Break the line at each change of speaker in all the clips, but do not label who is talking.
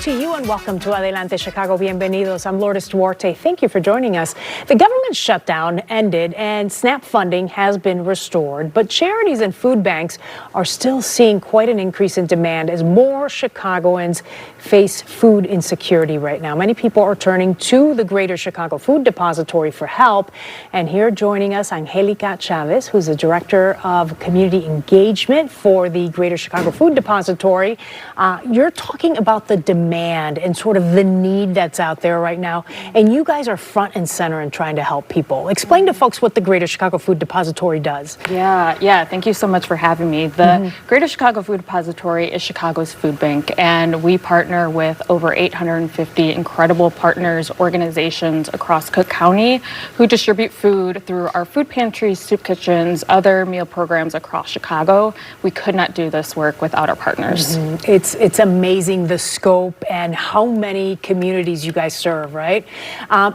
to you and welcome to Adelante Chicago. Bienvenidos. I'm Lourdes Duarte. Thank you for joining us. The government shutdown ended and SNAP funding has been restored, but charities and food banks are still seeing quite an increase in demand as more Chicagoans face food insecurity right now. Many people are turning to the Greater Chicago Food Depository for help. And here joining us, Angelica Chavez, who's the Director of Community Engagement for the Greater Chicago Food Depository. You're talking about the demand and sort of the need that's out there right now, and you guys are front and center in trying to help people. Explain to folks what the Greater Chicago Food Depository does.
Yeah, thank you so much for having me. The Greater Chicago Food Depository is Chicago's food bank, and we partner with over 850 incredible partners, organizations across Cook County who distribute food through our food pantries, soup kitchens, other meal programs across Chicago. We could not do this work without our partners.
It's amazing the scope and how many communities you guys serve, right?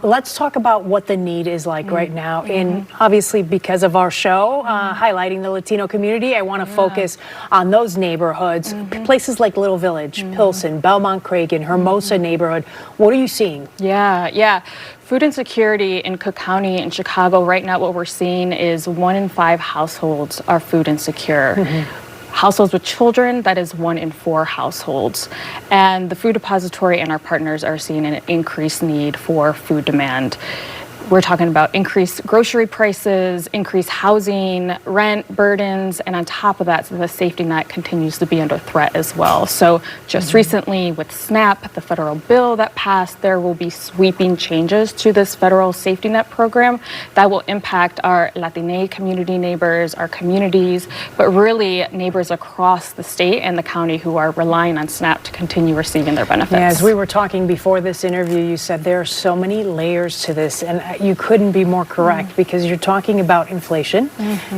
Let's talk about what the need is like right now. And obviously, because of our show, highlighting the Latino community, I want to focus on those neighborhoods, places like Little Village, Pilsen, Belmont Cragen, Hermosa neighborhood. What are you seeing?
Yeah. Food insecurity in Cook County and Chicago right now, what we're seeing is 1 in 5 households are food insecure. Households with children, that is 1 in 4 households. And the Food Depository and our partners are seeing an increased need for food demand. We're talking about increased grocery prices, increased housing, rent burdens, and on top of that, the safety net continues to be under threat as well. So just recently with SNAP, the federal bill that passed, there will be sweeping changes to this federal safety net program that will impact our Latina community neighbors, our communities, but really neighbors across the state and the county who are relying on SNAP to continue receiving their benefits.
Yeah, as we were talking before this interview, you said there are so many layers to this, and you couldn't be more correct because you're talking about inflation,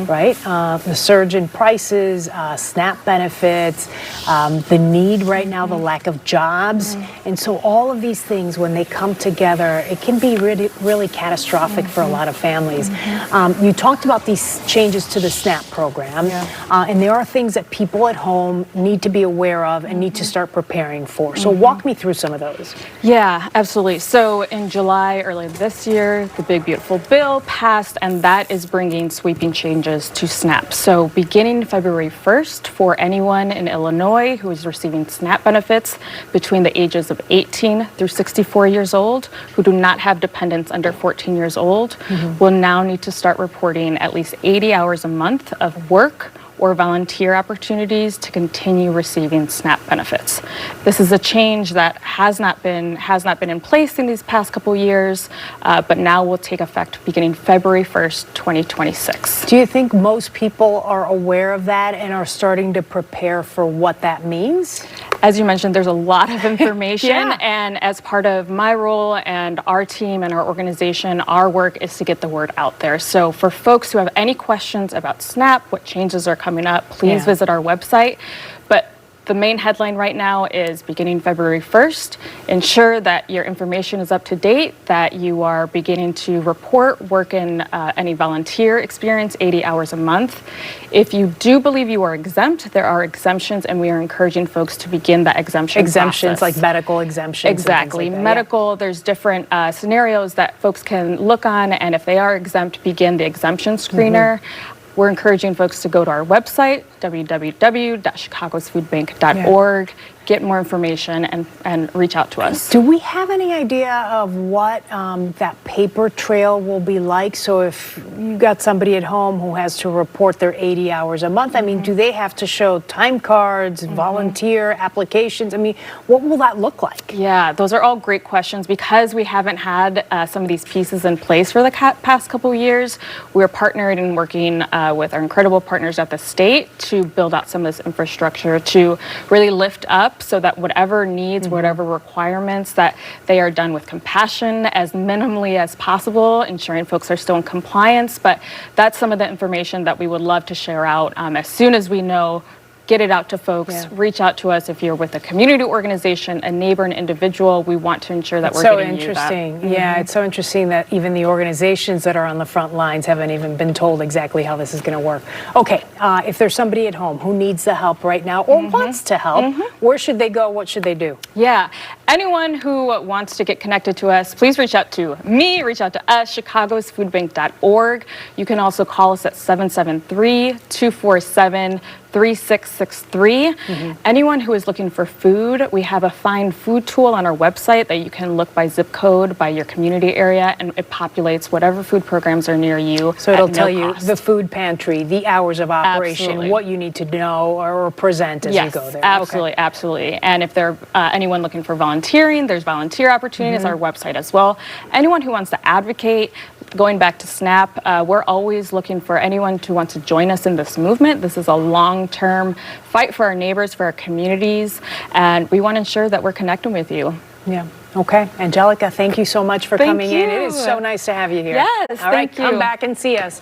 right? The surge in prices, SNAP benefits, the need right now, the lack of jobs. And so all of these things, when they come together, it can be really catastrophic for a lot of families. You talked about these changes to the SNAP program, and there are things that people at home need to be aware of and need to start preparing for. So walk me through some of those.
Yeah, absolutely. So in July, early this year, the Big Beautiful Bill passed, and that is bringing sweeping changes to SNAP. So beginning February 1st, for anyone in Illinois who is receiving SNAP benefits between the ages of 18 through 64 years old, who do not have dependents under 14 years old, will now need to start reporting at least 80 hours a month of work or volunteer opportunities to continue receiving SNAP benefits. This is a change that has not been in place in these past couple years, but now will take effect beginning February 1st, 2026.
Do you think most people are aware of that and are starting to prepare for what that means?
As you mentioned, there's a lot of information, and as part of my role and our team and our organization, our work is to get the word out there. So for folks who have any questions about SNAP, what changes are coming up, please visit our website. But the main headline right now is beginning February 1st, ensure that your information is up to date, that you are beginning to report work in any volunteer experience 80 hours a month. If you do believe you are exempt, there are exemptions, and we are encouraging folks to begin that exemptions process.
Like medical exemptions.
Exactly.
Like
medical, there's different scenarios that folks can look on, and if they are exempt, begin the exemption screener. We're encouraging folks to go to our website, www.chicagosfoodbank.org, get more information and reach out to us.
Do we have any idea of what that paper trail will be like? So if you got somebody at home who has to report their 80 hours a month, I mean, do they have to show time cards, volunteer applications? I mean, what will that look like?
Yeah, those are all great questions. Because we haven't had some of these pieces in place for the past couple years, we're partnering and working with our incredible partners at the state to build out some of this infrastructure to really lift up so that whatever needs, whatever requirements, that they are done with compassion as minimally as possible, ensuring folks are still in compliance. But that's some of the information that we would love to share out as soon as we know get it out to folks. Yeah. Reach out to us if you're with a community organization, a neighbor, an individual. We want to ensure that we're getting you that.
So interesting. Yeah, it's so interesting that even the organizations that are on the front lines haven't even been told exactly how this is going to work. Okay, if there's somebody at home who needs the help right now or wants to help, where should they go? What should they do?
Yeah. anyone who wants to get connected to us, please reach out to me, reach out to us, chicagosfoodbank.org. You can also call us at 773-247-3663. Anyone who is looking for food, we have a find food tool on our website that you can look by zip code, by your community area, and it populates whatever food programs are near you.
So it'll
at
tell
no
you
cost.
the food pantry, the hours of operation,
Absolutely.
what you need to know or present as you go there.
Absolutely, absolutely. And if there anyone looking for volunteering, there's volunteer opportunities on our website as well. Anyone who wants to advocate, going back to SNAP, we're always looking for anyone who wants to join us in this movement. This is a long-term fight for our neighbors, for our communities, and we want to ensure that we're connecting with you.
Yeah. Okay. Angelica, thank you so much for
Thank
coming in. It
you.
is so nice to have you here.
Yes,
All right,
thank
come
you.
back and see us.